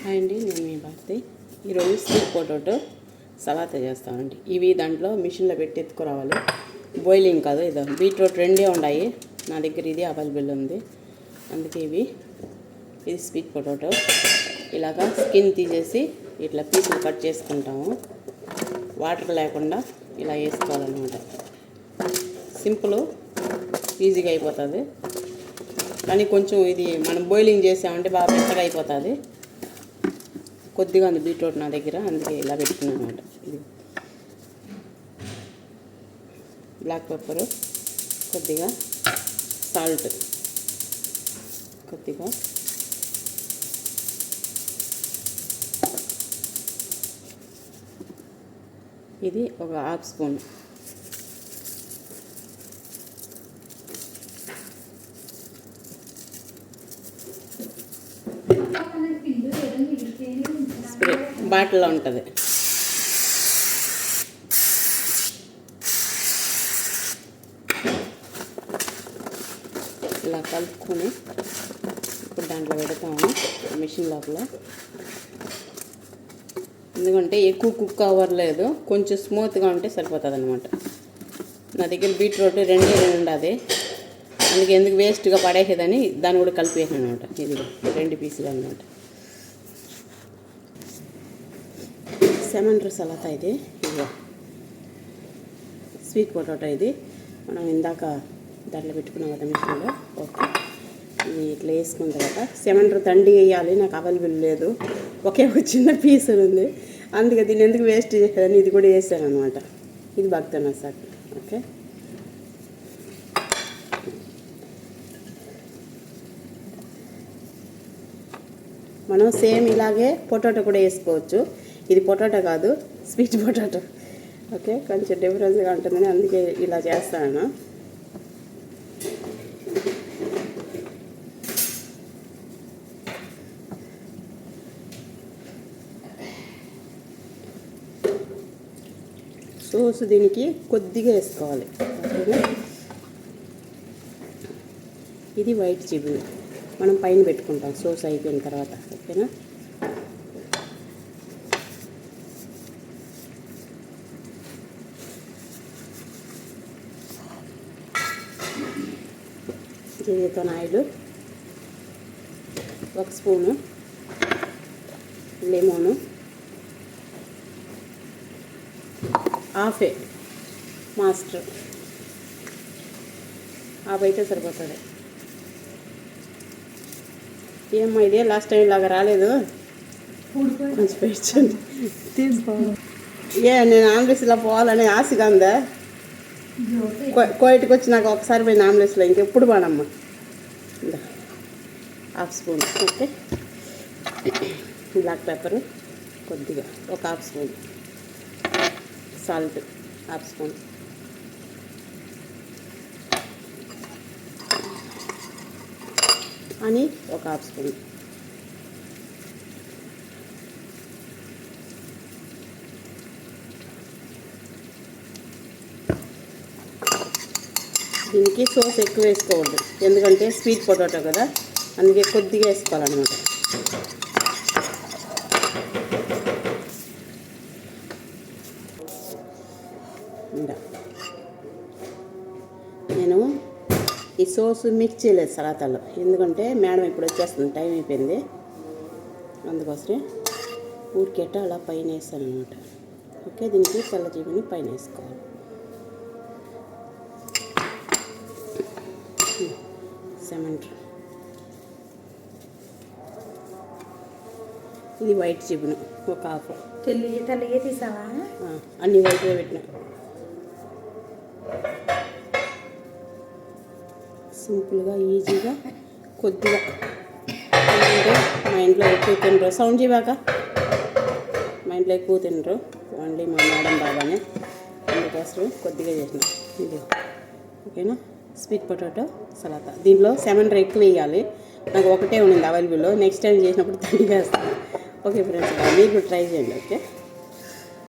Hi అండి, నేను మీ భారతి. ఈరోజు స్వీట్ పొటాటో సలాతా చేస్తామండి. ఇవి దాంట్లో మిషన్లో పెట్టి ఎత్తుకురావాలి. బాయిలింగ్ కాదు, ఇదో బీట్రూట్ రెండే ఉన్నాయి నా దగ్గర, ఇది అవైలబుల్ ఉంది. అందుకే ఇది స్వీట్ పొటాటో ఇలాగా స్కిన్ తీసేసి ఇట్లా పీసులు కట్ చేసుకుంటాము. వాటర్ లేకుండా ఇలా వేసుకోవాలన్నమాట. సింపుల్, ఈజీగా అయిపోతుంది. కానీ కొంచెం ఇది మనం బాయిలింగ్ చేసామంటే బాగా మెత్తగా అయిపోతుంది. కొద్దిగా ఉంది బీట్రూట్ నా దగ్గర, అందుకే ఇలా పెట్టుకున్నాను అనమాట. ఇది బ్లాక్ పెప్పరు, కొద్దిగా సాల్ట్, కొద్దిగా ఇది ఒక హాఫ్ స్పూన్, స్ప్రే బాటిల్లో ఉంటుంది. ఇలా కలుపుకొని ఇప్పుడు దాంట్లో పెడతాము మిషన్ లోపల. ఎందుకంటే ఎక్కువ కుక్ అవ్వలేదు, కొంచెం స్మూత్గా ఉంటే సరిపోతుంది అనమాట. నా దగ్గర బీట్రూట్ రెండే అది, అందుకే ఎందుకు వేస్ట్గా పడేసేదని దాన్ని కూడా కలిపేసాను అనమాట. ఇది 2 పీసులు అనమాట. సెమండ్రు సలాతా ఇది, ఇదిగో స్వీట్ పొటాటో ఇది మనం ఇందాక దాంట్లో పెట్టుకున్నాం కదా మిషన్లో. ఓకే, ఇది ఇట్లా వేసుకున్న తర్వాత సెమండ్రు తండి వేయాలి. నాకు అవైలబుల్ లేదు, ఒకే ఒక చిన్న పీస్ ఉంది, అందుకే దీన్ని ఎందుకు వేస్ట్ చేసేదని ఇది కూడా వేసాను అనమాట. ఇది బాగుతున్నా సార్. ఓకే, మనం సేమ్ ఇలాగే పొటాటో కూడా వేసుకోవచ్చు. ఇది పొటాటో కాదు, స్వీట్ పొటాటో. ఓకే, కొంచెం డిఫరెన్స్గా ఉంటుందని అందుకే ఇలా చేస్తాను. సోస్ దీనికి కొద్దిగా వేసుకోవాలి. ఓకేనా, ఇది వైట్ చికెన్ మనం పైన పెట్టుకుంటాం సోస్ అయిపోయిన తర్వాత. ఓకేనా, జీలకర్ర ఆయిల్ 1 స్పూను, లెమను హాఫే, మాస్టర్ హాఫ్ అయితే సరిపోతుంది. ఏమో ఇదే లాస్ట్ టైం ఇలాగా రాలేదు, కొంచెం పెట్టండి తీసుకోవాలి. నేను ఆంబులెన్స్లో పోవాలని ఆశగా ఉందా. కోయిట్కి వచ్చి నాకు ఒకసారి పోయిన ఆంబులెన్స్లో, ఇంకెప్పుడు పోనమ్మా. Half spoon. Okay, black pepper కొద్దిగా ఒక half spoon, salt half spoon, అని ఒక హాఫ్ స్పూన్. దీనికి సోస్ ఎక్కువ వేసుకోవద్దు, ఎందుకంటే స్వీట్ పొటాటో కదా, అందుకే కొద్దిగా వేసుకోవాలన్నమాట. నేను ఈ సోస్ మిక్స్ చేయలేదు సలాతాలో, ఎందుకంటే మేడం ఇప్పుడు వచ్చేస్తుంది, టైం అయిపోయింది. అందుకోసమే ఊరికెట్ట అలా పైన వేస్తాను అనమాట. ఓకే, దీనికి తెల్ల జీబుని పైన వేసుకోవాలి. సెమండ్రు, ఇది వైట్ చికెన్ ఒక హాఫ్. తెల్లగా తీసావా? అన్ని వైట్గా పెట్టినా. సింపుల్గా ఈజీగా కొద్దిగా, ఎందుకంటే మా ఇంట్లో ఎక్కువ తినరు, సౌండ్ చేయబాక, మా ఇంట్లో ఎక్కువ తినరు, ఓన్లీ మా మేడం బాబానే, అందుకోసం కొద్దిగా చేసిన ఇది. ఓకేనా, స్వీట్ పొటాటో సలాతా. దీంట్లో సెమండ్రు ఎక్కువ వేయాలి, నాకు ఒకటే ఉండింది అవైలబుల్లో. నెక్స్ట్ టైం చేసినప్పుడు 30 వేస్తాను. ఓకే ఫ్రెండ్స్, మీరు ట్రై చేయండి. ఓకే.